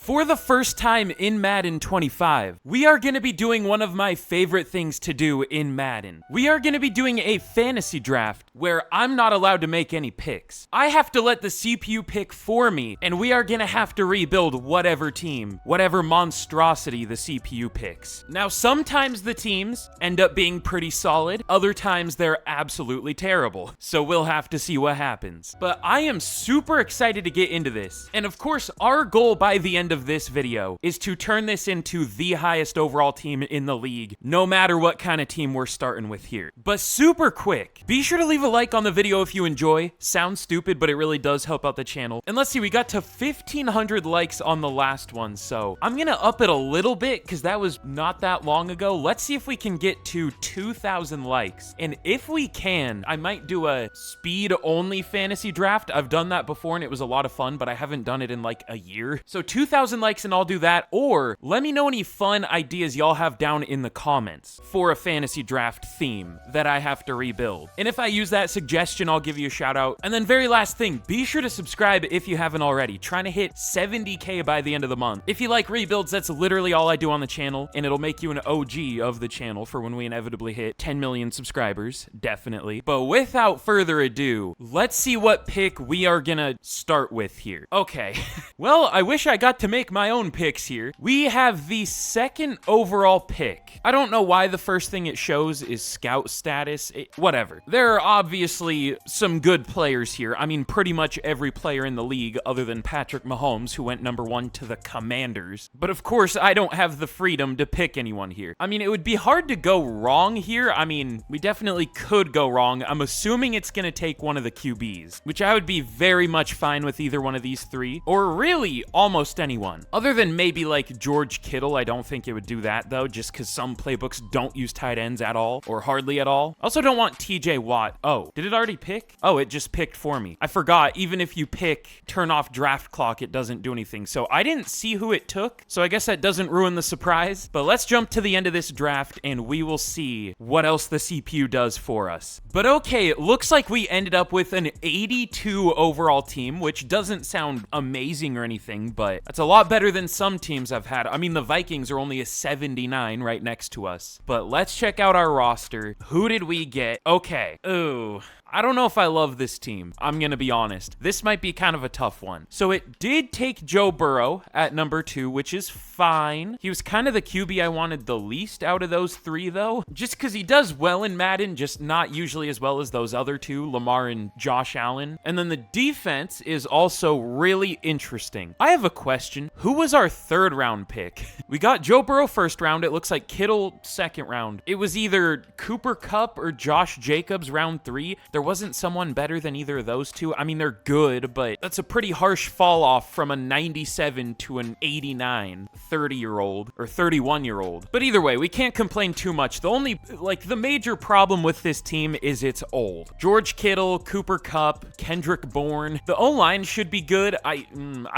For the first time in Madden 25, we are going to be doing one of my favorite things to do in Madden. We are going to be doing a fantasy draft where I'm not allowed to make any picks. I have to let the CPU pick for me, and we are going to have to rebuild whatever team, whatever monstrosity the CPU picks. Now, sometimes the teams end up being pretty solid, other times they're absolutely terrible, so we'll have to see what happens. But I am super excited to get into this, and of course, our goal by the end of this video is to turn this into the highest overall team in the league, no matter what kind of team we're starting with here. But super quick, be sure to leave a like on the video if you enjoy. Sounds stupid, but it really does help out the channel. And let's see, we got to 1,500 likes on the last one, so I'm gonna up it a little bit because that was not that long ago. Let's see if we can get to 2,000 likes. And if we can, I might do a speed-only fantasy draft. I've done that before and it was a lot of fun, but I haven't done it in like a year. So 2,000 likes and I'll do that, or let me know any fun ideas y'all have down in the comments for a fantasy draft theme that I have to rebuild. And if I use that suggestion, I'll give you a shout out. And then very last thing, be sure to subscribe if you haven't already. Trying to hit 70K by the end of the month. If you like rebuilds, that's literally all I do on the channel, and it'll make you an OG of the channel for when we inevitably hit 10 million subscribers, definitely. But without further ado, let's see what pick we are gonna start with here. Okay, well, I wish I got to make my own picks here. We have the second overall pick. I don't know why the first thing it shows is scout status. Whatever. There are obviously some good players here. I mean, pretty much every player in the league other than Patrick Mahomes, who went #1 to the Commanders. But of course, I don't have the freedom to pick anyone here. I mean, it would be hard to go wrong here. I mean, we definitely could go wrong. I'm assuming it's going to take one of the QBs, which I would be very much fine with either one of these three, or really almost anyone. Other than maybe like George Kittle, I don't think it would do that though, just because some playbooks don't use tight ends at all, or hardly at all. Also don't want TJ Watt. Oh, did it already pick? Oh, it just picked for me. I forgot, even if you pick turn off draft clock, it doesn't do anything. So I didn't see who it took, so I guess that doesn't ruin the surprise. But let's jump to the end of this draft and we will see what else the CPU does for us. But okay, it looks like we ended up with an 82 overall team, which doesn't sound amazing or anything, but that's a lot better than some teams I've had. I mean, the Vikings are only a 79 right next to us. But let's check out our roster. Who did we get? Okay. Ooh. I don't know if I love this team. I'm going to be honest. This might be kind of a tough one. So it did take Joe Burrow at #2, which is fine. He was kind of the QB I wanted the least out of those three, though. Just because he does well in Madden, just not usually as well as those other two, Lamar and Josh Allen. And then the defense is also really interesting. I have a question. Who was our third round pick? We got Joe Burrow first round. It looks like Kittle second round. It was either Cooper Kupp or Josh Jacobs round 3. There wasn't someone better than either of those two. I mean, they're good, but that's a pretty harsh fall off from a 97 to an 89 30-year-old or 31-year-old. But either way, we can't complain too much. The only, like, the major problem with this team is it's old. George Kittle, Cooper Kupp, Kendrick Bourne. The O-line should be good. I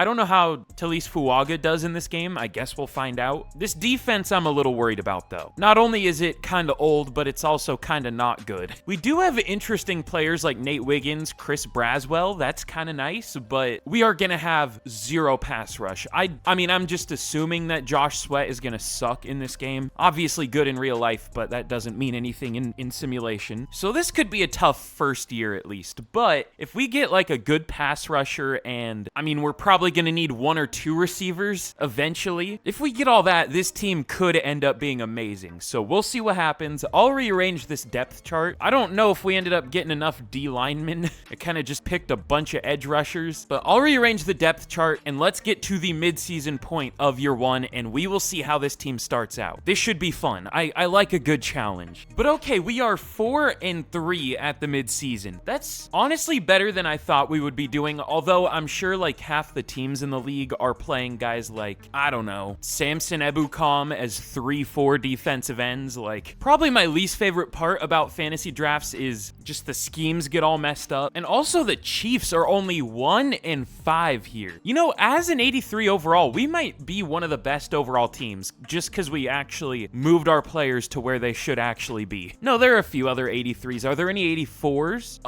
don't know how Talise Fuaga does in this game. I guess we'll find out. This defense I'm a little worried about, though. Not only is it kind of old, but it's also kind of not good. We do have interesting players like Nate Wiggins, Chris Braswell. That's kind of nice, but we are going to have zero pass rush. I mean, I'm just assuming that Josh Sweat is going to suck in this game. Obviously good in real life, but that doesn't mean anything in simulation. So this could be a tough first year at least, but if we get like a good pass rusher and, I mean, we're probably going to need 1 or 2 receivers eventually. If we get all that, this team could end up being amazing. So we'll see what happens. I'll rearrange this depth chart. I don't know if we ended up getting enough D linemen. I kind of just picked a bunch of edge rushers, but I'll rearrange the depth chart and let's get to the mid-season point of year 1 and we will see how this team starts out. This should be fun. I like a good challenge. But okay, we are 4-3 at the mid-season. That's honestly better than I thought we would be doing, although I'm sure like half the teams in the league are playing guys like, I don't know, Samson Ebukam as 3-4 defensive ends. Like, probably my least favorite part about fantasy drafts is just the schemes get all messed up. And also the Chiefs are only 1-5 here. You know, as an 83 overall, we might be one of the best overall teams just because we actually moved our players to where they should actually be. No, there are a few other 83s. Are there any 84s?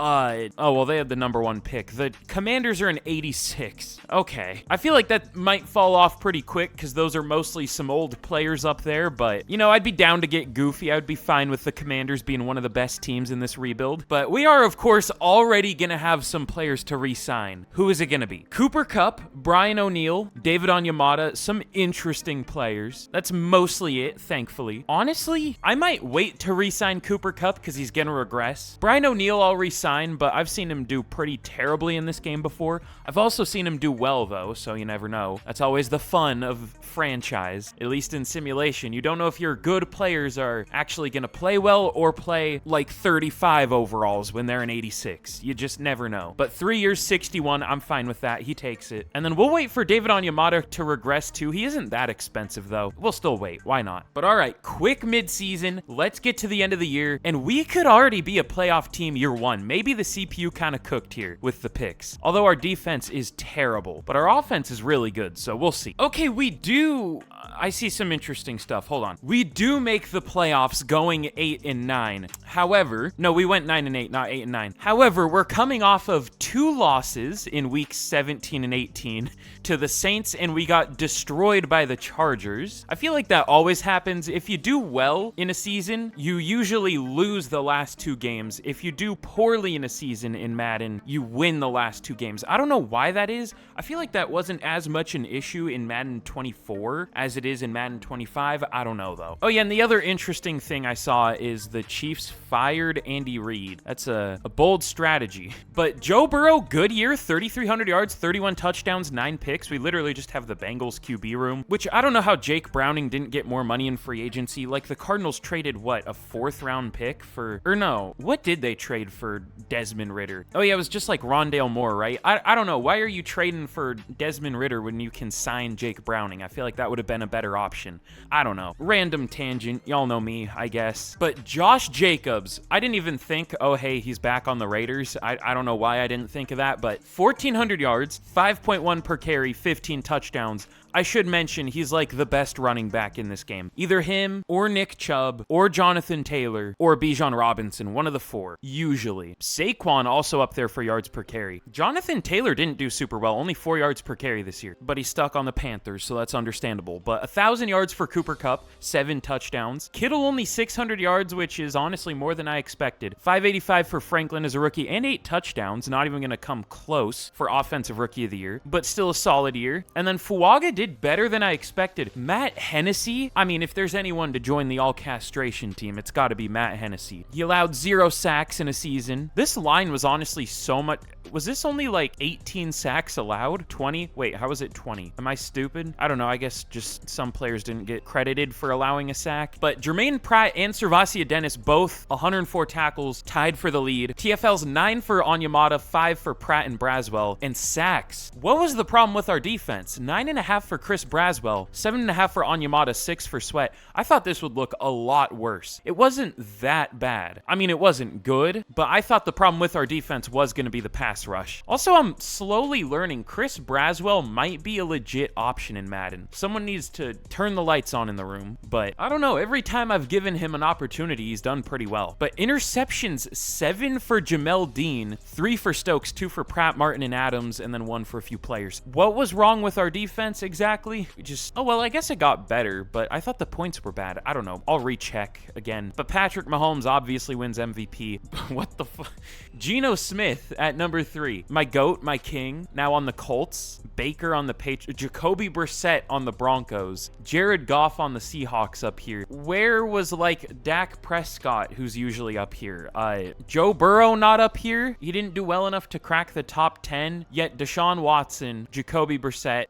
Oh, well, they had the #1 pick. The Commanders are an 86. Okay. I feel like that might might fall off pretty quick because those are mostly some old players up there, but, you know, I'd be down to get goofy. I would be fine with the Commanders being one of the best teams in this rebuild. But we are, of course, already going to have some players to re-sign. Who is it going to be? Cooper Kupp, Brian O'Neill, David Onyemata, some interesting players. That's mostly it, thankfully. Honestly, I might wait to re-sign Cooper Kupp because he's going to regress. Brian O'Neill I'll re-sign, but I've seen him do pretty terribly in this game before. I've also seen him do well, though, so you never know. That's always the fun of franchise, at least in simulation. You don't know if your good players are actually going to play well or play like 35 overalls when they're in 86. You just never know. But 3 years, 61, I'm fine with that. He takes it. And then we'll wait for David Onyemata to regress too. He isn't that expensive, though. We'll still wait. Why not? But all right, quick mid-season. Let's get to the end of the year, and we could already be a playoff team year one. Maybe the CPU kind of cooked here with the picks. Although our defense is terrible, but our offense is really good, so we'll see. Okay, we do... I see some interesting stuff. Hold on. We do make the playoffs going 8-9. However, no, we went 9-8, not 8-9. However, we're coming off of 2 losses in weeks 17 and 18 to the Saints, and we got destroyed by the Chargers. I feel like that always happens. If you do well in a season, you usually lose the last 2 games. If you do poorly in a season in Madden, you win the last 2 games. I don't know why that is. I feel like that wasn't as much an issue in Madden 24 as it is in Madden 25. I don't know, though. Oh, yeah, and the other interesting thing I saw is the Chiefs fired Andy Reid. That's a bold strategy. But Joe Burrow, good year, 3,300 yards, 31 touchdowns, 9 picks. We literally just have the Bengals QB room, which I don't know how Jake Browning didn't get more money in free agency. Like, the Cardinals traded, what, a 4th-round pick for... Or no, what did they trade for Desmond Ridder? Oh, yeah, it was just like Rondale Moore, right? I don't know. Why are you trading for Desmond Ridder when you can sign Jake Browning? I feel like that would have been a better option. I don't know. Random tangent. Y'all know me, I guess. But Josh Jacobs, I didn't even think, oh, hey, he's back on the Raiders. I don't know why I didn't think of that, but 1,400 yards, 5.1 per carry, 15 touchdowns. I should mention he's like the best running back in this game. Either him or Nick Chubb or Jonathan Taylor or Bijan Robinson, one of the 4, usually. Saquon also up there for yards per carry. Jonathan Taylor didn't do super well, only 4 yards per carry this year, but he's stuck on the Panthers, so that's understandable. But 1,000 yards for Cooper Kupp, 7 touchdowns. Kittle only 600 yards, which is honestly more than I expected. 585 for Franklin as a rookie and 8 touchdowns, not even going to come close for Offensive Rookie of the Year, but still a solid year. And then Fuaga did better than I expected. Matt Hennessy, I mean, if there's anyone to join the all-castration team, it's got to be Matt Hennessy. He allowed 0 sacks in a season. This line was honestly so much... Was this only like 18 sacks allowed? 20? Wait, how was it 20? Am I stupid? I don't know. I guess just some players didn't get credited for allowing a sack. But Jermaine Pratt and Servasia Dennis both 104 tackles, tied for the lead. TFL's 9 for Onyemata, 5 for Pratt and Braswell. And sacks. What was the problem with our defense? 9.5 for Chris Braswell, 7.5 for Onyemata, 6 for Sweat. I thought this would look a lot worse. It wasn't that bad. I mean, it wasn't good, but I thought the problem with our defense was going to be the pass rush. Also, I'm slowly learning Chris Braswell might be a legit option in Madden. Someone needs to turn the lights on in the room, but I don't know. Every time I've given him an opportunity, he's done pretty well. But interceptions, 7 for Jamel Dean, 3 for Stokes, 2 for Pratt, Martin, and Adams, and then 1 for a few players. What was wrong with our defense exactly? Oh, well, I guess it got better, but I thought the points were bad. I don't know. I'll recheck again. But Patrick Mahomes obviously wins MVP. What the fuck? Geno Smith at number 3. My GOAT, my king, now on the Colts. Baker on the Patriots. Jacoby Brissett on the Broncos. Jared Goff on the Seahawks up here. Where was, like, Dak Prescott, who's usually up here? Joe Burrow not up here? He didn't do well enough to crack the top 10, yet Deshaun Watson, Jacoby Brissett,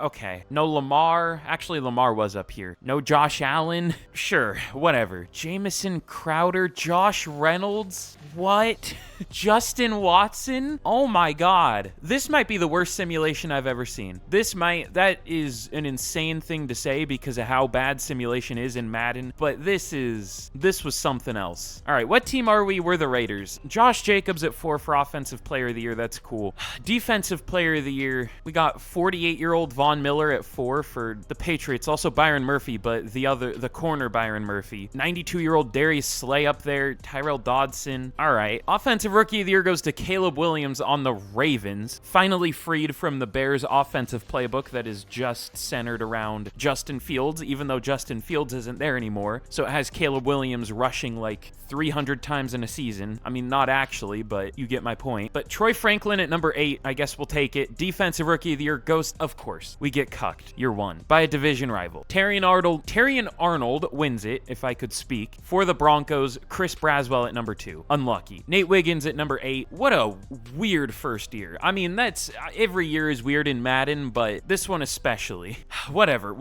okay. No Lamar. Actually, Lamar was up here. No Josh Allen. Sure, whatever. Jamison Crowder, Josh Reynolds. What? Justin Watson? Oh my god. This might be the worst simulation I've ever seen. That is an insane thing to say because of how bad simulation is in Madden, but this was something else. All right, what team are we? We're the Raiders. Josh Jacobs at 4 for Offensive Player of the Year. That's cool. Defensive Player of the Year. We got 48-year-old Von Miller at 4 for the Patriots. Also Byron Murphy, but the corner Byron Murphy. 92-year-old Darius Slay up there. Tyrell Dodson. All right. Offensive Rookie of the Year goes to Caleb Williams. Williams on the Ravens, finally freed from the Bears' offensive playbook that is just centered around Justin Fields, even though Justin Fields isn't there anymore. So it has Caleb Williams rushing like 300 times in a season. I mean, not actually, but you get my point. But Troy Franklin at number 8, I guess we'll take it. Defensive Rookie of the Year goes, of course. We get cucked, year 1, by a division rival. Terrion Arnold wins it, if I could speak. For the Broncos, Chris Braswell at number 2. Unlucky. Nate Wiggins at number 8. What a weird first year. I mean, that's every year is weird in Madden, but this one especially. Whatever.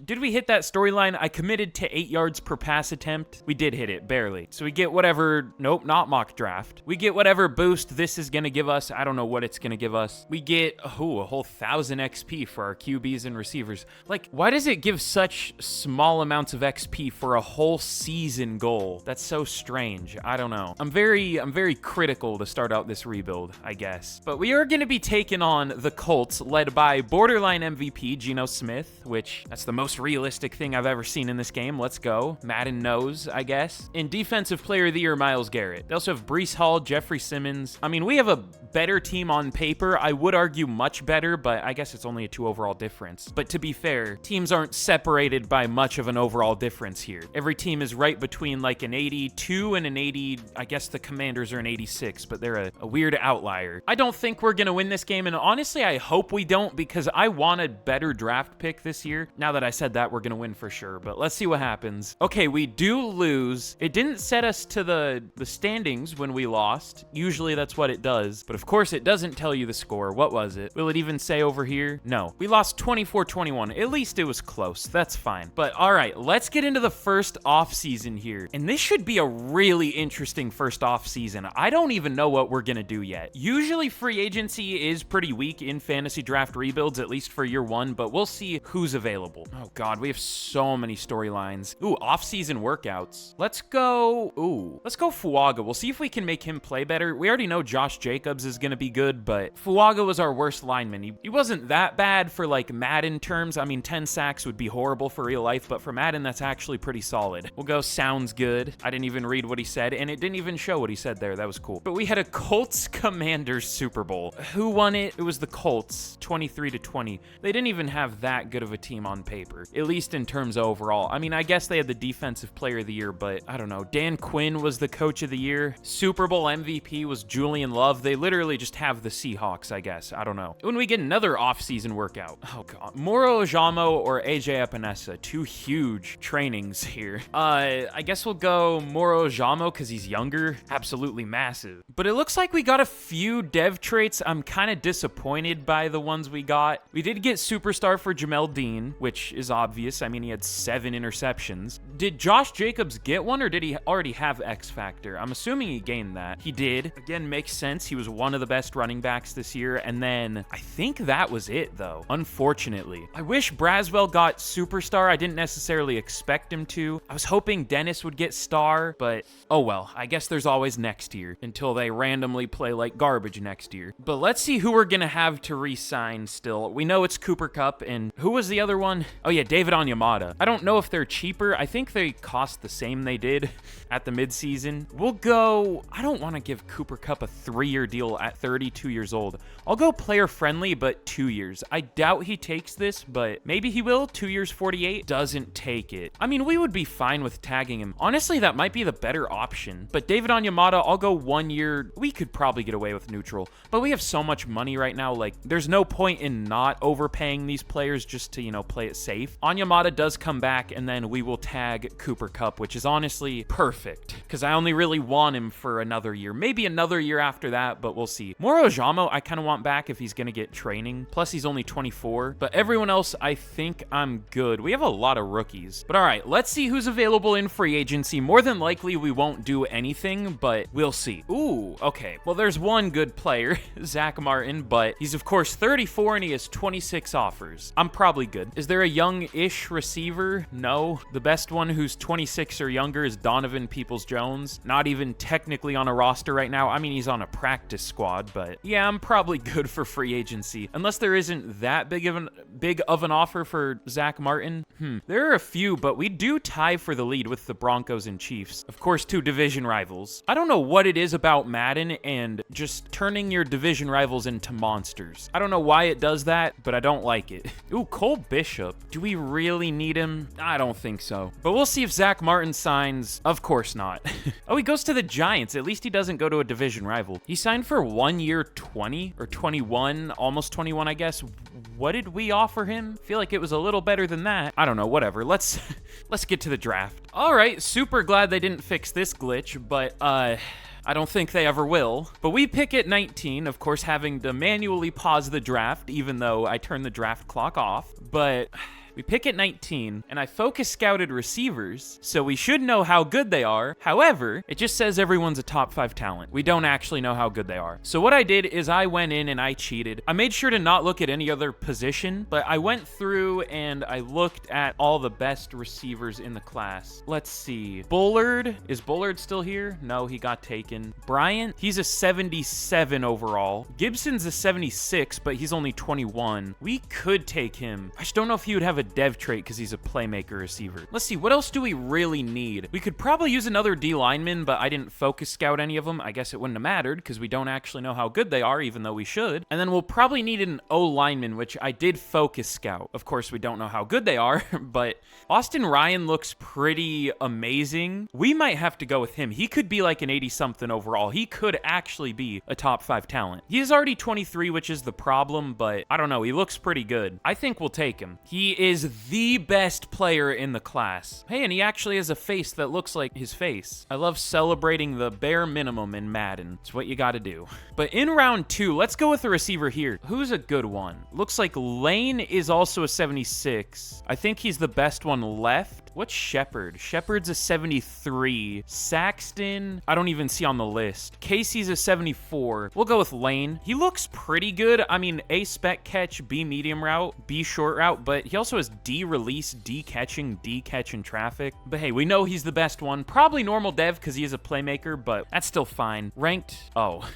Did we hit that storyline? I committed to 8 yards per pass attempt. We did hit it, barely. So we get whatever, nope, not mock draft. We get whatever boost this is going to give us. I don't know what it's going to give us. We get, a whole 1,000 XP for our QBs and receivers. Like, why does it give such small amounts of XP for a whole season goal? That's so strange. I don't know. I'm very critical to start out this rebuild, I guess. But we are going to be taking on the Colts, led by borderline MVP Geno Smith, which that's the most realistic thing I've ever seen in this game. Let's go. Madden knows, I guess. In Defensive Player of the Year, Myles Garrett. They also have Breece Hall, Jeffrey Simmons. I mean, we have a better team on paper. I would argue much better, but I guess it's only a 2 overall difference. But to be fair, teams aren't separated by much of an overall difference here. Every team is right between like an 82 and an 80. I guess the Commanders are an 86, but they're a weird outlier. I don't think we're going to win this game, and honestly, I hope we don't, because I want a better draft pick this year. Now that I said that, we're going to win for sure, but let's see what happens. Okay, we do lose. It didn't set us to the standings when we lost. Usually that's what it does, but of course it doesn't tell you the score. What was it? Will it even say over here? No. We lost 24-21. At least it was close. That's fine. But all right, let's get into the first offseason here. And this should be a really interesting first offseason. I don't even know what we're going to do yet. Usually free agency is pretty weak in fantasy draft rebuilds, at least for year 1, but we'll see who's available. Oh God, we have so many storylines. Ooh, offseason workouts. Let's go Fuaga. We'll see if we can make him play better. We already know Josh Jacobs is going to be good, but Fuaga was our worst lineman. He wasn't that bad for like Madden terms. I mean, 10 sacks would be horrible for real life, but for Madden, that's actually pretty solid. We'll go sounds good. I didn't even read what he said, and it didn't even show what he said there. That was cool. But we had a Colts Commanders Super Bowl. Who won it? It was the Colts, 23-20. They didn't even have that good of a team on paper, at least in terms of overall. I mean, I guess they had the Defensive Player of the Year, but I don't know. Dan Quinn was the Coach of the Year. Super Bowl MVP was Julian Love. They literally just have the Seahawks, I guess. I don't know. When we get another offseason workout, oh God, Moro Ojamo or AJ Epinesa, 2 huge trainings here. I guess we'll go Moro Ojamo because he's younger. Absolutely massive. But it looks like we got a few dev traits. I'm kind of disappointed by the ones we got. We did get Superstar for Jamel Dean, which is obvious. I mean, he had 7 interceptions. Did Josh Jacobs get one, or did he already have X Factor? I'm assuming he gained that. He did. Again, makes sense. He was one of the best running backs this year. And then I think that was it, though, unfortunately. I wish Braswell got Superstar. I didn't necessarily expect him to. I was hoping Dennis would get Star, but oh well. I guess there's always next year until they randomly play like garbage next year. But let's see who we're going to have to re-sign still. We know it's Cooper Kupp, and who was the other one? Oh yeah, David Onyemata. I don't know if they're cheaper. I think they cost the same they did at the midseason. We'll go, I don't want to give Cooper Kupp a 3-year deal at 32 years old. I'll go player friendly, but 2 years. I doubt he takes this, but maybe he will. 2 years, 48. Doesn't take it. I mean, we would be fine with tagging him. Honestly, that might be the better option. But David Onyemata, I'll go 1 year. We could probably get away with neutral, but we have so much money right now. Like, there's no point in not overpaying these players just to, you know, play it safe. Onyemata does come back, and then we will tag Cooper Kupp, which is honestly perfect because I only really want him for another year. Maybe another year after that, but we'll see. Moro Ojamo, I kind of want back if he's going to get training. Plus, he's only 24. But everyone else, I think I'm good. We have a lot of rookies. But all right, let's see who's available in free agency. More than likely, we won't do anything, but we'll see. Ooh, okay. Well, there's one good player, Zach Martin, but he's, of course, 34 and he has 26 offers. I'm probably good. Is there a young-ish receiver? No. The best one who's 26 or younger is Donovan Peoples-Jones. Not even technically on a roster right now. I mean, he's on a practice squad, but yeah, I'm probably good for free agency. Unless there isn't that big of an offer for Zach Martin. There are a few, but we do tie for the lead with the Broncos and Chiefs. Of course, 2 division rivals. I don't know what it is about Madden and just turning your division rivals into monsters. I don't know why it does that, but I don't like it. Ooh, Cole Bishop. Do we really need him? I don't think so. But we'll see if Zach Martin signs. Of course not. Oh, he goes to the Giants. At least he doesn't go to a division rival. He signed for 1 year 20 or 21, almost 21, I guess. What did we offer him? I feel like it was a little better than that. I don't know, whatever. Let's get to the draft. All right, super glad they didn't fix this glitch, but I don't think they ever will. But we pick at 19, of course, having to manually pause the draft, even though I turned the draft clock off. But we pick at 19, and I focus scouted receivers, so we should know how good they are. However, it just says everyone's a top 5 talent. We don't actually know how good they are. So what I did is I went in and I cheated. I made sure to not look at any other position, but I went through and I looked at all the best receivers in the class. Let's see. Bullard. Is Bullard still here? No, he got taken. Bryant, he's a 77 overall. Gibson's a 76, but he's only 21. We could take him. I just don't know if he would have a dev trait because he's a playmaker receiver. Let's see, what else do we really need? We could probably use another D lineman, but I didn't focus scout any of them. I guess it wouldn't have mattered because we don't actually know how good they are, even though we should. And then we'll probably need an O lineman, which I did focus scout. Of course, we don't know how good they are, but Austin Ryan looks pretty amazing. We might have to go with him. He could be like an 80-something overall. He could actually be a top 5 talent. He is already 23, which is the problem, but I don't know. He looks pretty good. I think we'll take him. He is the best player in the class. Hey, and he actually has a face that looks like his face. I love celebrating the bare minimum in Madden. It's what you gotta do. But in round 2, let's go with a receiver here. Who's a good one? Looks like Lane is also a 76. I think he's the best one left. What's Shepard? Shepard's a 73. Saxton, I don't even see on the list. Casey's a 74. We'll go with Lane. He looks pretty good. I mean, A spec catch, B medium route, B short route, but he also has D release, D catching, D catch in traffic. But hey, we know he's the best one. Probably normal dev because he is a playmaker, but that's still fine. Ranked, oh.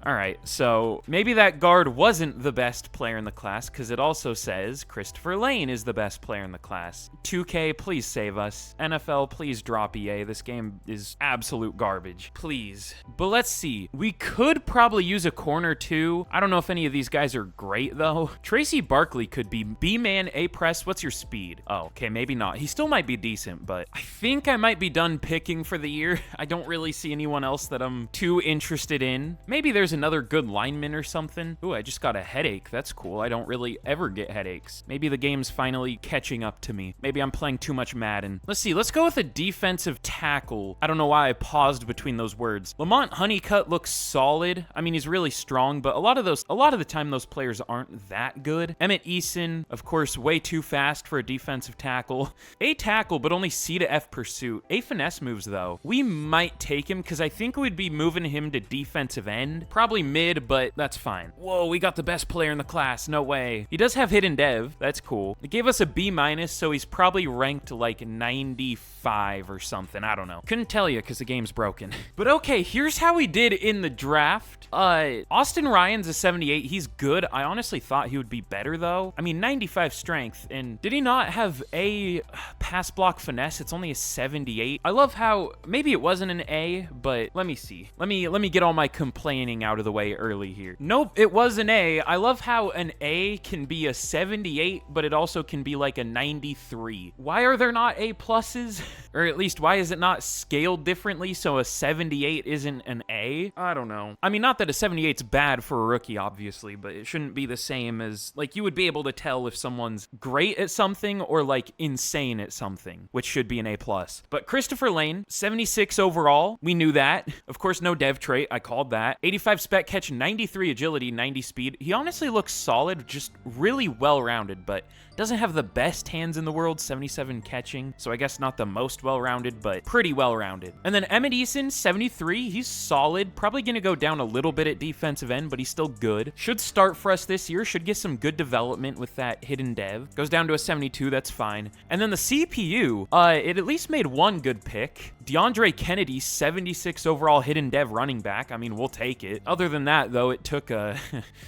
All right, so maybe that guard wasn't the best player in the class because it also says Christopher Lane is the best player in the class. 2K, please save us. NFL, please drop EA. This game is absolute garbage. Please. But let's see. We could probably use a corner too. I don't know if any of these guys are great though. Tracy Barkley could be B-man, A-press. What's your speed? Oh, okay, maybe not. He still might be decent, but I think I might be done picking for the year. I don't really see anyone else that I'm too interested in. Maybe there's another good lineman or something. Ooh, I just got a headache. That's cool. I don't really ever get headaches. Maybe the game's finally catching up to me. Maybe I'm playing too much Madden. Let's see. Let's go with a defensive tackle. I don't know why I paused between those words. Lamont Honeycutt looks solid. I mean, he's really strong, but a lot of the time those players aren't that good. Emmett Eason, of course, way too fast for a defensive tackle. A tackle, but only C to F pursuit. A finesse moves though. We might take him because I think we'd be moving him to defensive end. Probably mid, but that's fine. Whoa, we got the best player in the class. No way. He does have hidden dev. That's cool. It gave us a B-, so he's probably ranked like 95 or something. I don't know. Couldn't tell you because the game's broken. But okay, here's how we did in the draft. Austin Ryan's a 78. He's good. I honestly thought he would be better though. I mean, 95 strength. And did he not have a pass block finesse? It's only a 78. I love how maybe it wasn't an A, but let me see. Let me get all my complaining out of the way early here. Nope, it was an A. I love how an A can be a 78, but it also can be like a 93. Why are there not A pluses? Or at least why is it not scaled differently so a 78 isn't an A? I don't know. I mean, not that a 78's bad for a rookie, obviously, but it shouldn't be the same as, like, you would be able to tell if someone's great at something or like insane at something, which should be an A plus. But Christopher Lane, 76 overall. We knew that. Of course, no dev trait. I called that. 85 spec catch, 93 agility, 90 speed. He honestly looks solid, just really well-rounded, but doesn't have the best hands in the world, 77 catching, so I guess not the most well-rounded, but pretty well-rounded. And then Emmett Eason, 73, he's solid, probably gonna go down a little bit at defensive end, but he's still good. Should start for us this year, should get some good development with that hidden dev. Goes down to a 72, that's fine. And then the CPU, it at least made one good pick. DeAndre Kennedy, 76 overall hidden dev running back. I mean, we'll take it. Other than that, though, it took a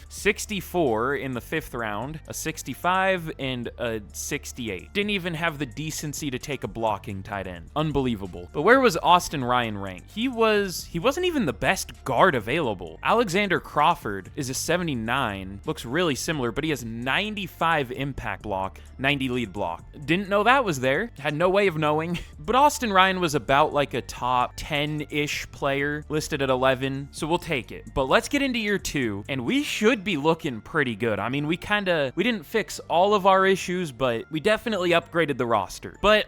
64 in the 5th round, a 65, and a 68. Didn't even have the decency to take a blocking tight end. Unbelievable. But where was Austin Ryan ranked? He wasn't even the best guard available. Alexander Crawford is a 79. Looks really similar, but he has 95 impact block, 90 lead block. Didn't know that was there. Had no way of knowing. But Austin Ryan was about like a top 10-ish player, listed at 11, so we'll take it. But let's get into year 2, and we should be looking pretty good. I mean, we didn't fix all of our issues, but we definitely upgraded the roster. But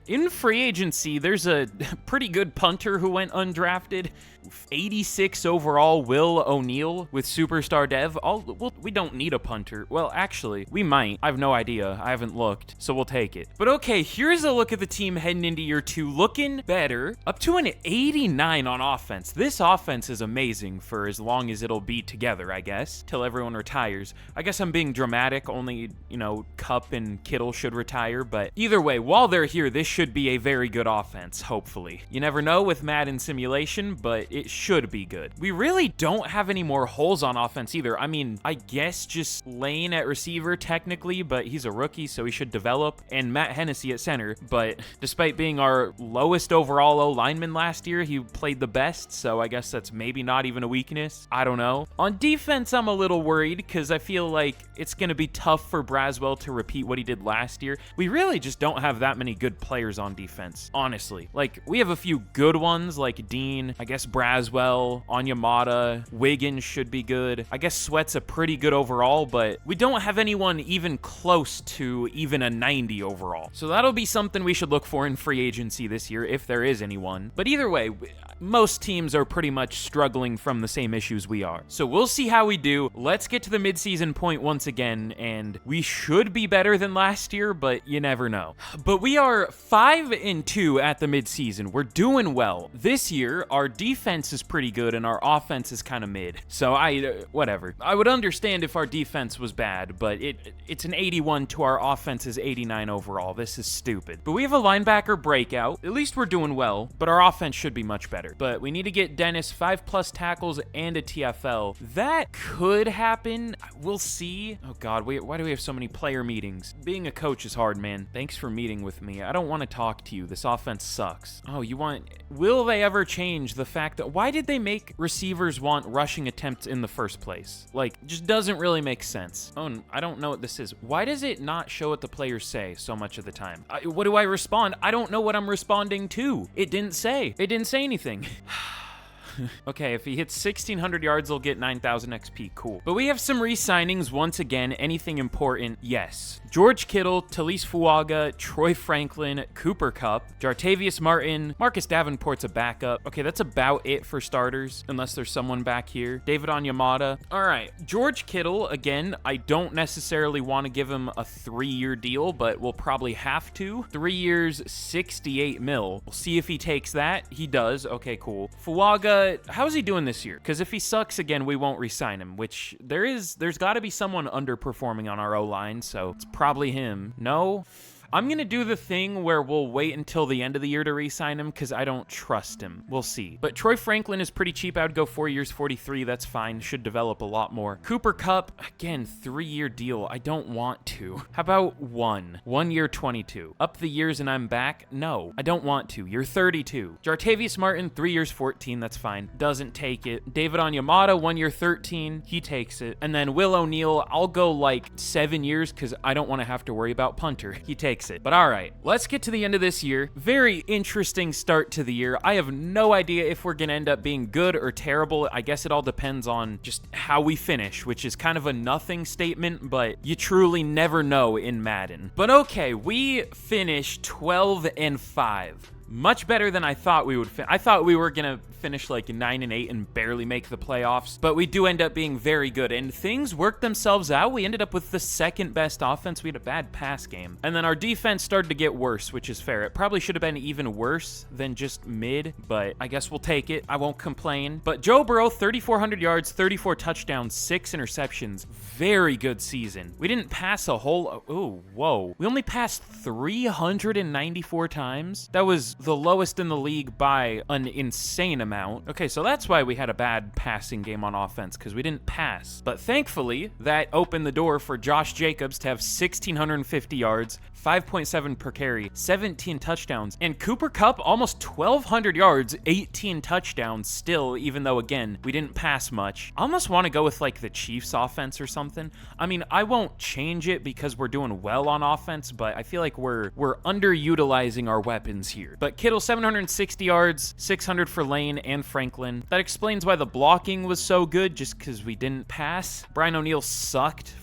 in free agency, there's a pretty good punter who went undrafted. 86 overall, Will O'Neal with Superstar Dev. We don't need a punter. Well, actually, we might. I have no idea. I haven't looked, so we'll take it. But okay, here's a look at the team heading into year 2. Looking better. Up to an 89 on offense. This offense is amazing for as long as it'll be together, I guess, till everyone retires. I guess I'm being dramatic. Only, Cup and Kittle should retire, but either way, while they're here, this should be a very good offense, hopefully. You never know with Madden simulation, but it should be good. We really don't have any more holes on offense either. I mean, I guess just Lane at receiver technically, but he's a rookie, so he should develop, and Matt Hennessy at center. But despite being our lowest overall O-lineman last year, he played the best, so I guess that's maybe not even a weakness. I don't know. On defense, I'm a little worried because I feel like it's going to be tough for Braswell to repeat what he did last year. We really just don't have that many good players on defense, honestly. Like, we have a few good ones, like Dean, I guess Braswell, Onyemata, Wiggins should be good. I guess Sweat's a pretty good overall, but we don't have anyone even close to even a 90 overall. So that'll be something we should look for in free agency this year, if there is anyone. But either way, most teams are pretty much struggling from the same issues we are. So we'll see how we do. Let's get to the midseason point once again, and we should be better than last year, but you never know. But we are 5-2 at the midseason. We're doing well. This year, our defense is pretty good, and our offense is kind of mid. So whatever. I would understand if our defense was bad, but it's an 81 to our offense's 89 overall. This is stupid. But we have a linebacker breakout. At least we're doing well, but our offense should be much better. But we need to get Dennis 5+ tackles and a TFL. That could happen. We'll see. Oh God, why do we have so many player meetings? Being a coach is hard, man. Thanks for meeting with me. I don't want to talk to you. This offense sucks. Oh, will they ever change the fact that, why did they make receivers want rushing attempts in the first place? Like, just doesn't really make sense. Oh, I don't know what this is. Why does it not show what the players say so much of the time? What do I respond? I don't know what I'm responding to. It didn't say anything. Okay, if he hits 1,600 yards, he'll get 9,000 XP. Cool. But we have some re-signings once again. Anything important? Yes. George Kittle, Talise Fuaga, Troy Franklin, Cooper Kupp, Jartavius Martin, Marcus Davenport's a backup. Okay, that's about it for starters, unless there's someone back here. David Onyemata. All right, George Kittle, again, I don't necessarily want to give him a 3-year deal, but we'll probably have to. 3 years, 68 mil. We'll see if he takes that. He does. Okay, cool. Fuaga, how's he doing this year? Because if he sucks again, we won't re-sign him, which there's got to be someone underperforming on our O-line, so it's probably him. No? I'm going to do the thing where we'll wait until the end of the year to re-sign him because I don't trust him. We'll see. But Troy Franklin is pretty cheap. I would go 4 years, 43. That's fine. Should develop a lot more. Cooper Kupp, again, 3-year deal. I don't want to. How about 1 year, 22. Up the years and I'm back? No, I don't want to. You're 32. Jartavius Martin, 3 years, 14. That's fine. Doesn't take it. David Onyemata, 1 year, 13. He takes it. And then Will O'Neal, I'll go like 7 years because I don't want to have to worry about punter. He takes it. But all right, let's get to the end of this year. Very interesting start to the year. I have no idea if we're going to end up being good or terrible. I guess it all depends on just how we finish, which is kind of a nothing statement, but you truly never know in Madden. But okay, we finished 12-5. Much better than I thought we would. I thought we were going to finish like 9-8 and barely make the playoffs, but we do end up being very good, and things worked themselves out. We ended up with the second best offense. We had a bad pass game, and then our defense started to get worse, which is fair. It probably should have been even worse than just mid, but I guess we'll take it. I won't complain. But Joe Burrow, 3,400 yards, 34 touchdowns, 6 interceptions. Very good season. We didn't pass a whole... Oh, whoa. We only passed 394 times. That was the lowest in the league by an insane amount. Okay, so that's why we had a bad passing game on offense, because we didn't pass. But thankfully, that opened the door for Josh Jacobs to have 1,650 yards, 5.7 per carry, 17 touchdowns, and Cooper Kupp almost 1,200 yards, 18 touchdowns still, even though, again, we didn't pass much. I almost want to go with, like, the Chiefs offense or something. I mean, I won't change it because we're doing well on offense, but I feel like we're underutilizing our weapons here. But Kittle, 760 yards, 600 for Lane and Franklin. That explains why the blocking was so good, just because we didn't pass. Brian O'Neill sucked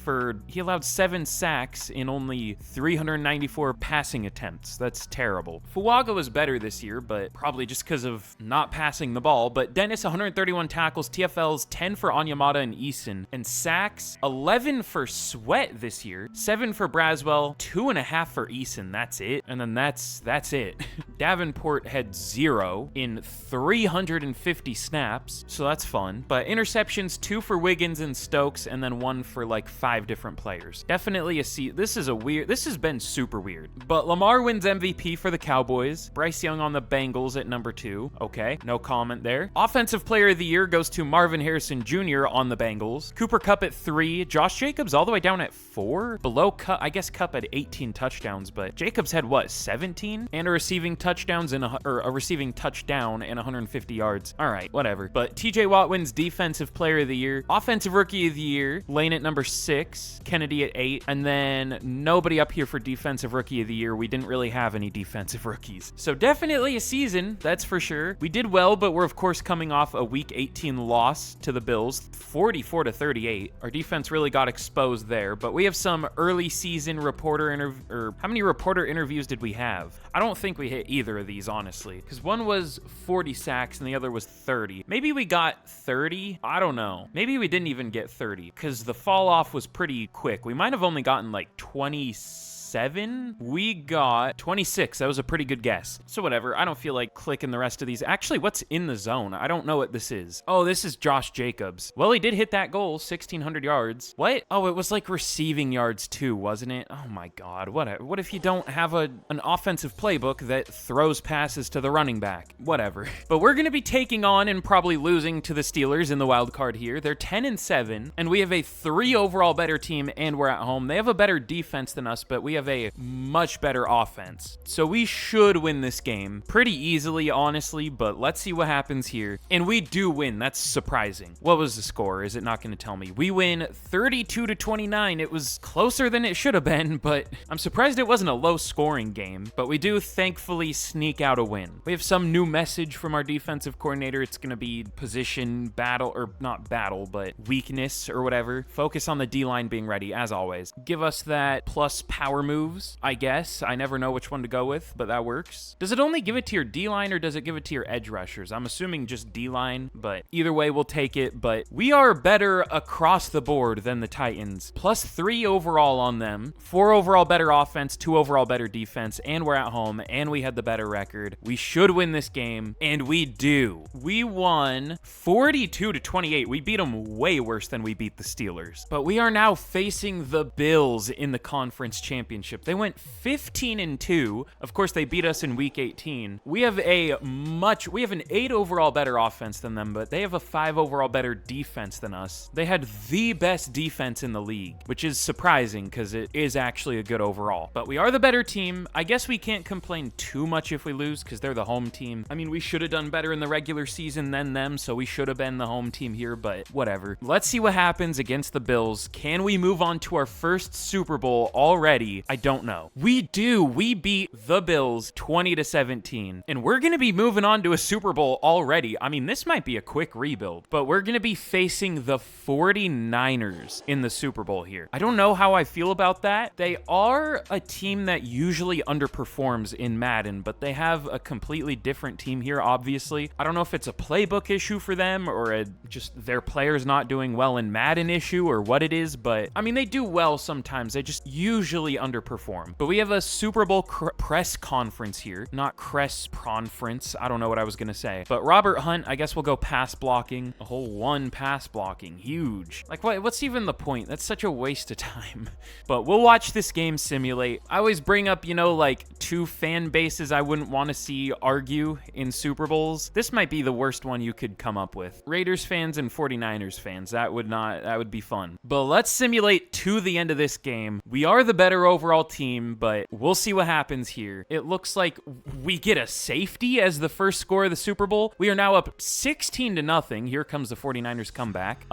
he allowed 7 sacks in only 394 passing attempts. That's terrible. Fuaga was better this year, but probably just because of not passing the ball. But Dennis, 131 tackles, TFLs, 10 for Onyemata and Eason, and sacks, 11 for Sweat this year, 7 for Braswell, 2.5 for Eason. That's it. And then that's it. Davenport had 0 in 350 snaps, so that's fun. But interceptions, 2 for Wiggins and Stokes, and then 1 for like 5 different players. Definitely this has been super weird. But Lamar wins MVP for the Cowboys. Bryce Young on the Bengals at number 2. Okay, no comment there. Offensive Player of the Year goes to Marvin Harrison Jr. on the Bengals. Cooper Kupp at 3. Josh Jacobs all the way down at 4. Below Kupp, I guess Kupp had 18 touchdowns, but Jacobs had what, 17? And a receiving touchdown and 150 yards. All right, whatever. But TJ Watt wins Defensive Player of the Year. Offensive Rookie of the Year, Lane at number 6. Kennedy at 8, and then nobody up here for Defensive Rookie of the Year. We didn't really have any defensive rookies. So definitely a season, that's for sure. We did well, but we're of course coming off a Week 18 loss to the Bills, 44-38. Our defense really got exposed there, but we have some early season reporter how many reporter interviews did we have? I don't think we hit either of these, honestly, because one was 40 sacks and the other was 30. Maybe we got 30? I don't know. Maybe we didn't even get 30, because the fall off was pretty quick. We might have only gotten like 27. We got 26. That was a pretty good guess. So whatever. I don't feel like clicking the rest of these. Actually, what's in the zone? I don't know what this is. Oh, this is Josh Jacobs. Well, he did hit that goal, 1,600 yards. What? Oh, it was like receiving yards too, wasn't it? Oh my God. What if you don't have an offensive playbook that throws passes to the running back? Whatever. But we're going to be taking on and probably losing to the Steelers in the wild card here. They're 10-7, and we have a 3 overall better team, and we're at home. They have a better defense than us, but we have a much better offense. So we should win this game pretty easily, honestly, but let's see what happens here. And we do win. That's surprising. What was the score? Is it not going to tell me? We win 32-29. It was closer than it should have been, but I'm surprised it wasn't a low-scoring game. But we do thankfully sneak out a win. We have some new message from our defensive coordinator. It's going to be position battle, or not battle, but weakness or whatever. Focus on the D-line being ready, as always. Give us that plus power moves, I guess. I never know which one to go with, but that works. Does it only give it to your D-line or does it give it to your edge rushers? I'm assuming just D-line, but either way, we'll take it. But we are better across the board than the Titans. Plus 3 overall on them, 4 overall better offense, 2 overall better defense, and we're at home, and we had the better record. We should win this game, and we do. We won 42-28. We beat them way worse than we beat the Steelers. But we are now facing the Bills in the conference championship. They went 15-2. Of course, they beat us in week 18. We have an 8 overall better offense than them, but they have a 5 overall better defense than us. They had the best defense in the league, which is surprising because it is actually a good overall. But we are the better team. I guess we can't complain too much if we lose because they're the home team. I mean, we should have done better in the regular season than them, so we should have been the home team here, but whatever. Let's see what happens against the Bills. Can we move on to our first Super Bowl already? I don't know. We do. We beat the Bills 20-17, and we're going to be moving on to a Super Bowl already. I mean, this might be a quick rebuild, but we're going to be facing the 49ers in the Super Bowl here. I don't know how I feel about that. They are a team that usually underperforms in Madden, but they have a completely different team here, obviously. I don't know if it's a playbook issue for them or just their players not doing well in Madden issue or what it is, but I mean, they do well sometimes. They just usually underperform underperform. But we have a Super Bowl press conference here. Not cress conference. I don't know what I was going to say. But Robert Hunt, I guess we'll go pass blocking. A whole 1 pass blocking. Huge. Like, what's even the point? That's such a waste of time. But we'll watch this game simulate. I always bring up, you know, like 2 fan bases I wouldn't want to see argue in Super Bowls. This might be the worst one you could come up with. Raiders fans and 49ers fans. That would be fun. But let's simulate to the end of this game. We are the better overall team, but we'll see what happens here. It looks like we get a safety as the first score of the Super Bowl. We are now up 16-0. Here comes the 49ers comeback.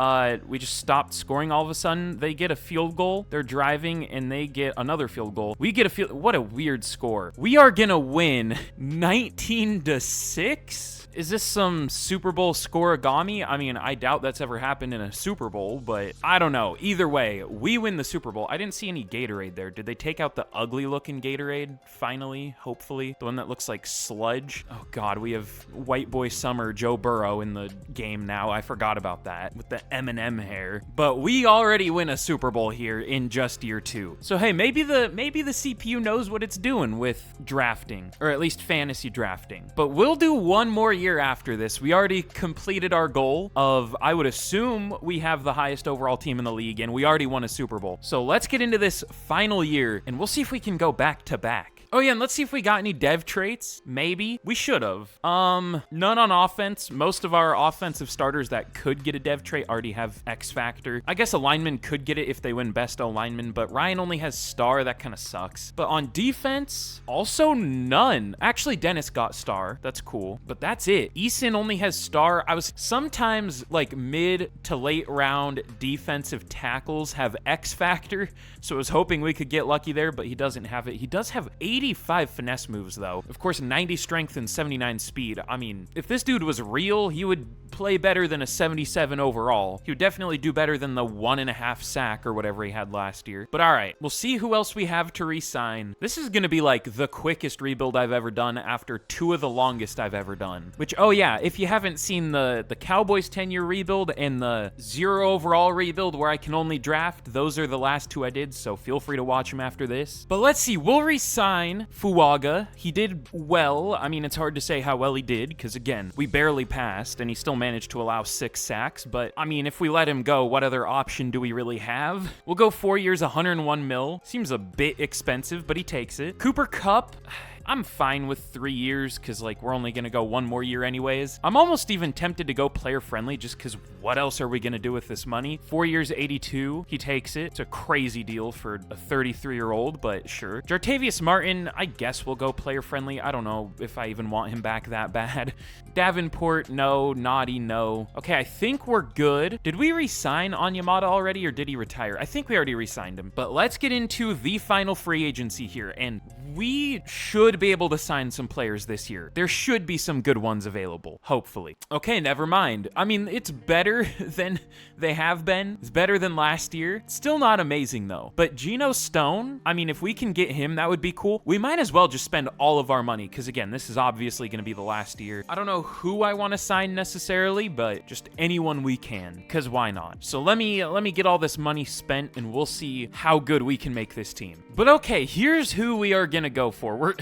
We just stopped scoring all of a sudden. They get a field goal. They're driving and they get another field goal. We get a field. What a weird score. We are gonna win 19-6. Is this some Super Bowl scoregami? I mean, I doubt that's ever happened in a Super Bowl, but I don't know. Either way, we win the Super Bowl. I didn't see any Gatorade there. Did they take out the ugly-looking Gatorade, finally, hopefully? The one that looks like sludge? Oh, God, we have White Boy Summer Joe Burrow in the game now. I forgot about that with the M&M hair. But we already win a Super Bowl here in just year 2. So, hey, maybe the CPU knows what it's doing with drafting, or at least fantasy drafting. But we'll do one more year after this. We already completed our goal of, I would assume, we have the highest overall team in the league, and we already won a Super Bowl. So let's get into this final year, and we'll see if we can go back to back. Oh yeah, and let's see if we got any dev traits. Maybe. We should have. None on offense. Most of our offensive starters that could get a dev trait already have X Factor. I guess a lineman could get it if they win Best O-Lineman, but Ryan only has star. That kind of sucks. But on defense, also none. Actually, Dennis got star. That's cool. But that's it. Eason only has star. I was sometimes like mid to late round defensive tackles have X Factor, so I was hoping we could get lucky there, but he doesn't have it. He does have 85 finesse moves, though. Of course, 90 strength and 79 speed. I mean, if this dude was real, he would play better than a 77 overall. He would definitely do better than the 1.5 sack or whatever he had last year. But all right, we'll see who else we have to re-sign. This is going to be like the quickest rebuild I've ever done after 2 of the longest I've ever done. Which, oh yeah, if you haven't seen the Cowboys 10-year rebuild and the 0 overall rebuild where I can only draft, those are the last 2 I did, so feel free to watch them after this. But let's see, we'll re-sign Fuaga. He did well. I mean, it's hard to say how well he did, because again, we barely passed, and he still managed to allow 6 sacks, but I mean, if we let him go, what other option do we really have? We'll go 4 years, 101 mil. Seems a bit expensive, but he takes it. Cooper Kupp, I'm fine with 3 years because, like, we're only going to go 1 more year anyways. I'm almost even tempted to go player friendly just because what else are we going to do with this money? 4 years, 82. He takes it. It's a crazy deal for a 33-year-old, but sure. Jartavius Martin, I guess we'll go player friendly. I don't know if I even want him back that bad. Davenport, no. Naughty, no. Okay, I think we're good. Did we re-sign Onyemata already, or did he retire? I think we already re-signed him. But let's get into the final free agency here, and we should be able to sign some players this year. There should be some good ones available, hopefully. Okay, never mind. I mean, it's better than they have been. It's better than last year. Still not amazing, though. But Geno Stone, I mean, if we can get him, that would be cool. We might as well just spend all of our money, because again, this is obviously going to be the last year. I don't know who I want to sign necessarily, but just anyone we can, because why not? So let me get all this money spent, and we'll see how good we can make this team. But okay, here's who we are going to go for.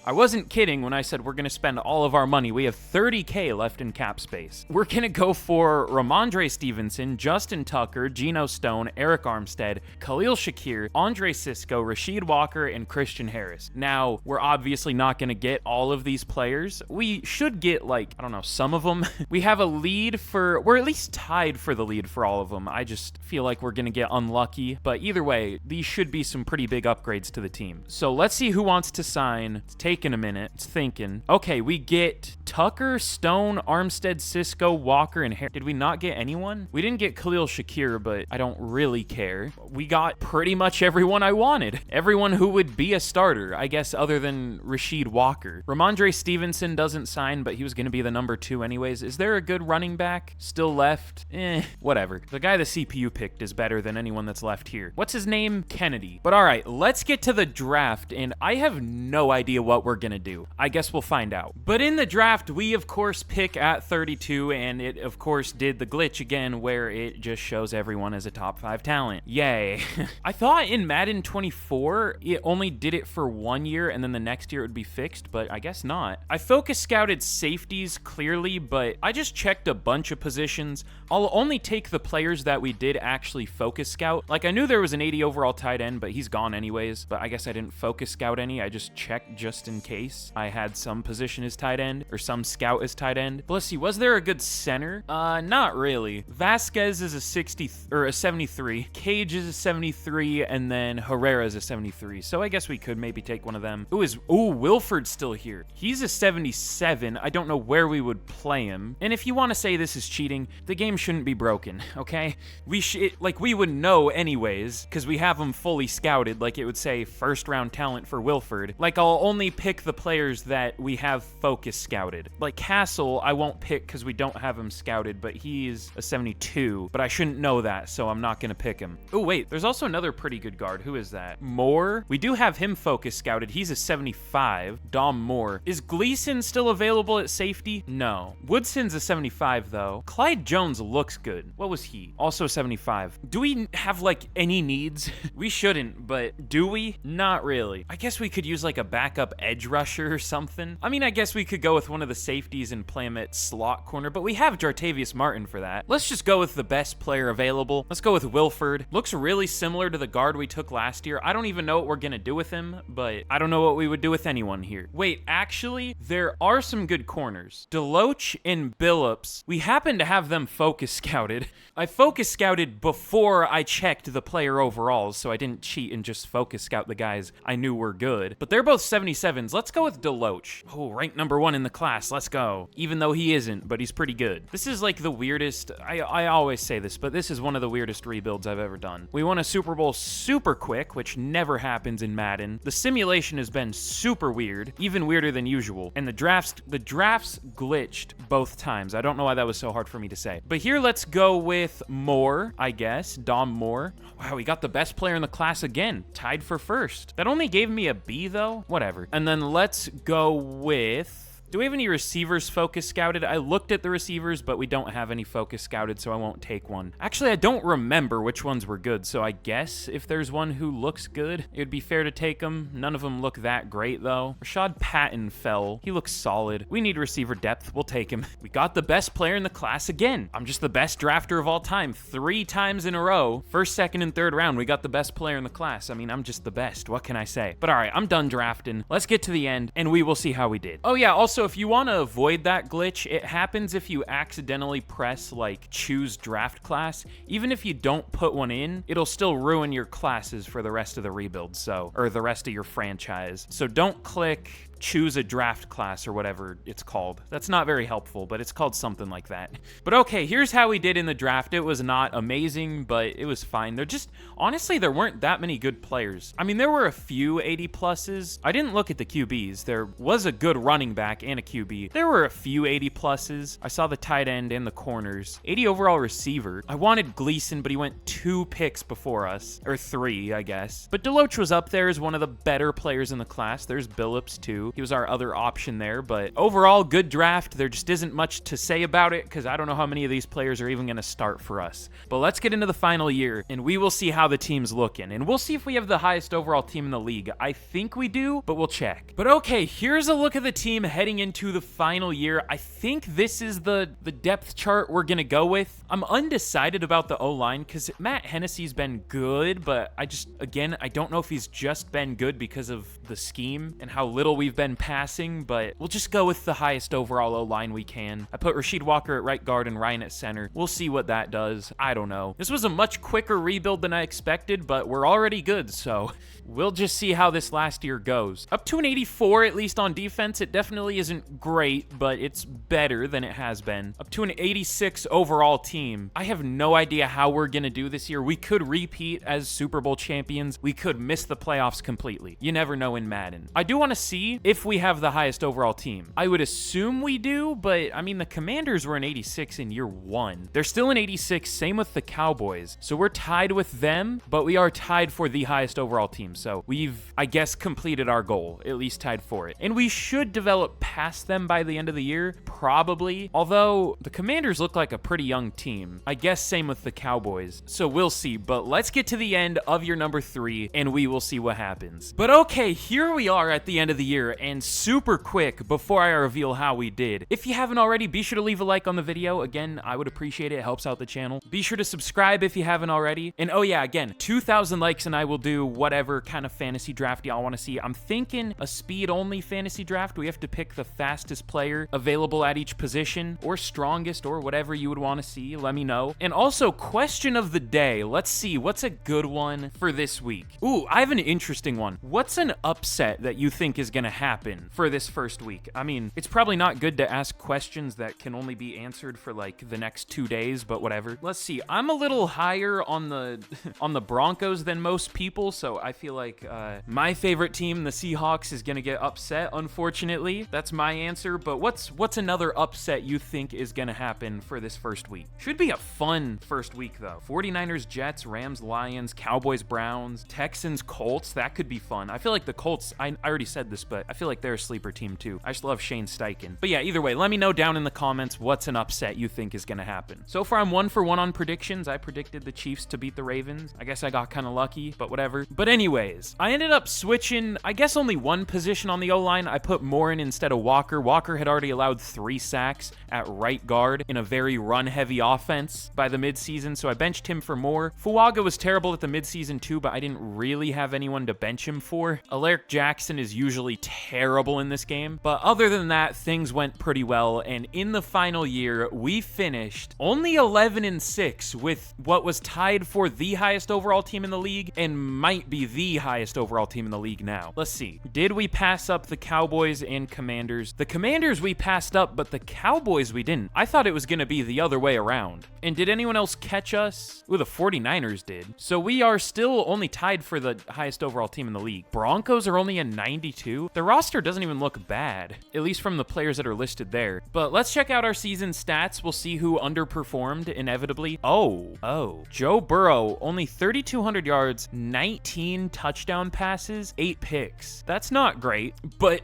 I wasn't kidding when I said we're going to spend all of our money. We have $30K left in cap space. We're going to go for Ramondre Stevenson, Justin Tucker, Geno Stone, Eric Armstead, Khalil Shakir, Andre Sisco, Rasheed Walker, and Christian Harris. Now, we're obviously not going to get all of these players. We should get, like, I don't know, some of them. We have a lead for, we're at least tied for the lead for all of them. I just feel like we're going to get unlucky. But either way, these should be some pretty big upgrades to the team. So let's see who wants to sign. It's taking a minute. It's thinking. Okay, we get Tucker, Stone, Armstead, Sisco, Walker, and Harris. Did we not get anyone? We didn't get Khalil Shakir, but I don't really care. We got pretty much everyone I wanted. Everyone who would be a starter, I guess, other than Rasheed Walker. Ramondre Stevenson doesn't sign, but he was going to be the number 2 anyways. Is there a good running back still left? Whatever. The guy the CPU picked is better than anyone that's left here. What's his name? Kennedy. But all right, let's get to the draft, and I have no idea what we're gonna do. I guess we'll find out. But in the draft, we of course pick at 32, and it of course did the glitch again where it just shows everyone as a top 5 talent. Yay. I thought in Madden 24, it only did it for 1 year and then the next year it would be fixed, but I guess not. I focus scouted safeties clearly, but I just checked a bunch of positions. I'll only take the players that we did actually focus scout. Like, I knew there was an 80 overall tight end, but he's gone anyways. But I guess I didn't focus scout any. I just checked just in case I had some position as tight end or some scout as tight end. But let's see, was there a good center? Not really. Vasquez is a 60 or a 73. Cage is a 73, and then Herrera is a 73. So I guess we could maybe take one of them. Wilford's still here. He's a 77. I don't know where we would play him. And if you want to say this is cheating, the game shouldn't be broken, okay? We would know anyways, because we have him fully scouted. Like, it would say first round talent for Wilford. Like, I'll only pick the players that we have focus scouted. Like Castle, I won't pick because we don't have him scouted, but he's a 72. But I shouldn't know that, so I'm not gonna pick him. Oh wait, there's also another pretty good guard. Who is that? Moore. We do have him focus scouted. He's a 75. Dom Moore. Is Gleason still available at safety? No. Woodson's a 75 though. Clyde Jones looks good. What was he? Also 75. Do we have like any needs? We shouldn't, but do we? Not really. I guess we could use like a backup edge rusher or something. I mean, I guess we could go with one of the safeties and play him at slot corner, but we have Jartavius Martin for that. Let's just go with the best player available. Let's go with Wilford. Looks really similar to the guard we took last year. I don't even know what we're gonna do with him, but I don't know what we would do with anyone here. Wait, actually, there are some good corners. Deloach and Billups, we happen to have them focus scouted. I focus scouted before I checked the player overalls, so I didn't cheat and just focus scout the guys I knew were good. But they're both 77s. Let's go with Deloach. Oh, ranked number 1 in the class. Let's go. Even though he isn't, but he's pretty good. This is like the weirdest, I always say this, but this is one of the weirdest rebuilds I've ever done. We won a Super Bowl super quick, which never happens in Madden. The simulation has been super weird, even weirder than usual. And the drafts glitched both times. I don't know why that was so hard for me to say. But here, let's go with Moore, I guess. Dom Moore. Wow, we got the best player in the class again. Tied for first. That only gave me a B though. Whatever. And then let's go with... Do we have any receivers focus scouted? I looked at the receivers, but we don't have any focus scouted, so I won't take one. Actually, I don't remember which ones were good, so I guess if there's one who looks good, it would be fair to take them. None of them look that great, though. Rashad Patton fell. He looks solid. We need receiver depth. We'll take him. We got the best player in the class again. I'm just the best drafter of all time. 3 times in a row. First, second, and third round, we got the best player in the class. I mean, I'm just the best. What can I say? But all right, I'm done drafting. Let's get to the end, and we will see how we did. Oh yeah, also, if you want to avoid that glitch, it happens if you accidentally press like choose draft class. Even if you don't put one in, it'll still ruin your classes for the rest of the rebuild, or the rest of your franchise. So don't click choose a draft class or whatever it's called. That's not very helpful, but it's called something like that. But okay, here's how we did in the draft. It was not amazing, but it was fine. Honestly, there weren't that many good players. I mean, there were a few 80 pluses. I didn't look at the QBs. There was a good running back and a QB. There were a few 80 pluses. I saw the tight end and the corners. 80 overall receiver. I wanted Gleason, but he went 2 picks before us, or 3, I guess. But Deloach was up there as one of the better players in the class. There's Billups too. He was our other option there, but overall, good draft. There just isn't much to say about it because I don't know how many of these players are even going to start for us. But let's get into the final year, and we will see how the team's looking, and we'll see if we have the highest overall team in the league. I think we do, but we'll check. But okay, here's a look at the team heading into the final year. I think this is the depth chart we're going to go with. I'm undecided about the O-line because Matt Hennessy's been good, but I don't know if he's just been good because of the scheme and how little we've been passing, but we'll just go with the highest overall O-line we can. I put Rasheed Walker at right guard and Ryan at center. We'll see what that does. I don't know. This was a much quicker rebuild than I expected, but we're already good, so we'll just see how this last year goes. Up to an 84, at least on defense. It definitely isn't great, but it's better than it has been. Up to an 86 overall team. I have no idea how we're gonna do this year. We could repeat as Super Bowl champions. We could miss the playoffs completely. You never know in Madden. I do want to see if we have the highest overall team. I would assume we do, but I mean, the Commanders were an 86 in year 1. They're still an 86, same with the Cowboys. So we're tied with them, but we are tied for the highest overall team. So we've, I guess, completed our goal, at least tied for it. And we should develop past them by the end of the year, probably. Although the Commanders look like a pretty young team. I guess same with the Cowboys. So we'll see, but let's get to the end of your number 3 and we will see what happens. But okay, here we are at the end of the year, and super quick before I reveal how we did. If you haven't already, be sure to leave a like on the video. Again, I would appreciate it. It helps out the channel. Be sure to subscribe if you haven't already. And oh yeah, again, 2,000 likes and I will do whatever kind of fantasy draft y'all want to see. I'm thinking a speed-only fantasy draft. We have to pick the fastest player available at each position, or strongest, or whatever you would want to see. Let me know. And also, question of the day. Let's see, what's a good one for this week? Ooh, I have an interesting one. What's an upset that you think is gonna happen for this first week? I mean, it's probably not good to ask questions that can only be answered for like the next 2 days, but whatever. Let's see. I'm a little higher on the on the Broncos than most people, so I feel like my favorite team, the Seahawks, is gonna get upset, unfortunately. That's my answer, but what's another upset you think is gonna happen for this first week? Should be a fun first week, though. 49ers, Jets, Rams, Lions, Cowboys, Browns, Texans, Colts. That could be fun. I feel like the Colts, I already said this, but I feel like they're a sleeper team, too. I just love Shane Steichen. But yeah, either way, let me know down in the comments what's an upset you think is gonna happen. So far, I'm 1 for 1 on predictions. I predicted the Chiefs to beat the Ravens. I guess I got kind of lucky, but whatever. But anyways, I ended up switching, I guess, only one position on the O-line. I put Morin instead of Walker. Walker had already allowed 3 sacks at right guard in a very run-heavy offense by the midseason, so I benched him for Moore. Fuaga was terrible at the midseason too, but I didn't really have anyone to bench him for. Alaric Jackson is usually terrible in this game, but other than that, things went pretty well, and in the final year, we finished only 11-6 with what was tied for the highest overall team in the league and might be the highest overall team in the league now. Let's see. Did we pass up the Cowboys and Commanders? The Commanders we passed up, but the Cowboys we didn't. I thought it was going to be the other way around. And did anyone else catch us? Ooh, the 49ers did. So we are still only tied for the highest overall team in the league. Broncos are only a 92. The roster doesn't even look bad, at least from the players that are listed there. But let's check out our season stats. We'll see who underperformed inevitably. Oh, Joe Burrow, only 3,200 yards, 19 touchdown passes, 8 picks. That's not great, but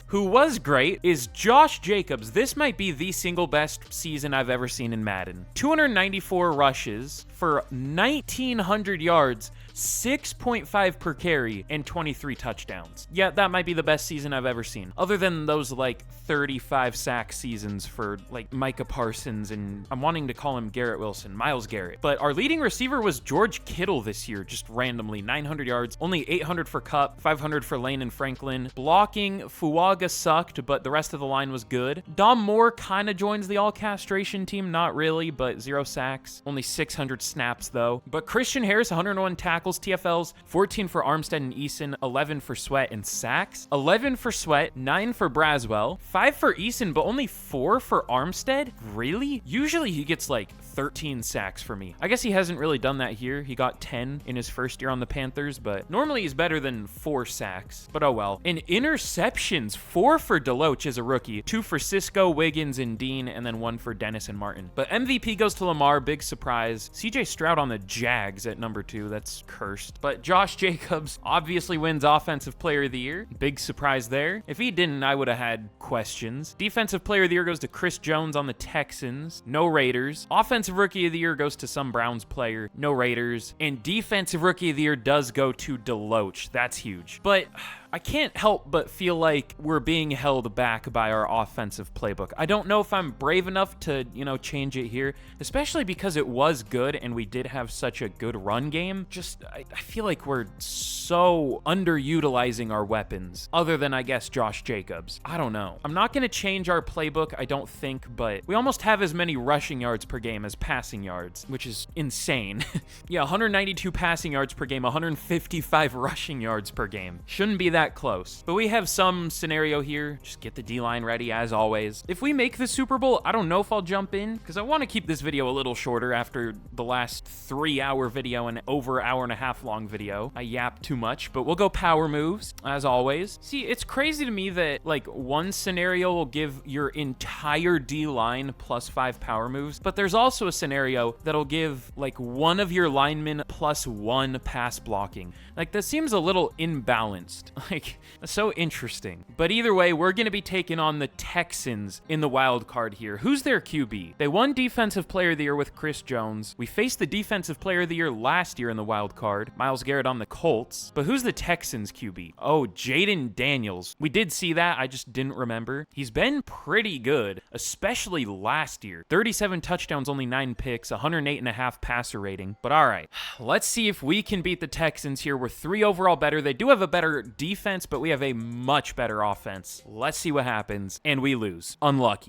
who was great is Josh Jacobs. This might be the single best season I've ever seen in Madden. 294 rushes for 1,900 yards, 6.5 per carry, and 23 touchdowns. Yeah, that might be the best season I've ever seen. Other than those, like, 35 sack seasons for, like, Micah Parsons and I'm wanting to call him Garrett Wilson, Myles Garrett. But our leading receiver was George Kittle this year, just randomly. 900 yards, only 800 for Kupp, 500 for Lane and Franklin. Blocking, Fuaga sucked, but the rest of the line was good. Dom Moore kind of joins the all-castration team, not really, but 0 sacks. Only 600 snaps, though. But Christian Harris, 101 tackles, TFLs, 14 for Armstead and Eason, 11 for Sweat and sacks, 11 for Sweat, 9 for Braswell, 5 for Eason, but only 4 for Armstead? Really? Usually he gets like 13 sacks for me. I guess he hasn't really done that here. He got 10 in his first year on the Panthers, but normally he's better than 4 sacks, but oh well. In interceptions, 4 for Deloach as a rookie, 2 for Cisco, Wiggins, and Dean, and then 1 for Dennis and Martin. But MVP goes to Lamar, big surprise. CJ Stroud on the Jags at number 2, that's cursed. But Josh Jacobs obviously wins Offensive Player of the Year. Big surprise there. If he didn't, I would have had questions. Defensive Player of the Year goes to Chris Jones on the Texans. No Raiders. Offensive Rookie of the Year goes to some Browns player. No Raiders. And Defensive Rookie of the Year does go to Deloach. That's huge. But I can't help but feel like we're being held back by our offensive playbook. I don't know if I'm brave enough to, change it here, especially because it was good and we did have such a good run game. I feel like we're so underutilizing our weapons, other than, I guess, Josh Jacobs. I don't know. I'm not going to change our playbook, I don't think, but we almost have as many rushing yards per game as passing yards, which is insane. Yeah, 192 passing yards per game, 155 rushing yards per game. Shouldn't be that that close. But we have some scenario here. Just get the D-line ready as always. If we make the Super Bowl, I don't know if I'll jump in because I want to keep this video a little shorter after the last 3-hour video and over hour and a half long video. I yap too much, but we'll go power moves as always. See, it's crazy to me that like one scenario will give your entire D-line +5 power moves, but there's also a scenario that'll give like one of your linemen +1 pass blocking. Like that seems a little imbalanced. Like so interesting. But either way, we're going to be taking on the Texans in the wild card here. Who's their QB? They won Defensive Player of the Year with Chris Jones. We faced the Defensive Player of the Year last year in the wild card, Myles Garrett on the Colts. But who's the Texans QB? Oh, Jaden Daniels. We did see that. I just didn't remember. He's been pretty good, especially last year. 37 touchdowns, only 9 picks, 108.5 passer rating. But all right, let's see if we can beat the Texans here. We're 3 overall better. They do have a better defense, but we have a much better offense. Let's see what happens. And we lose. Unlucky.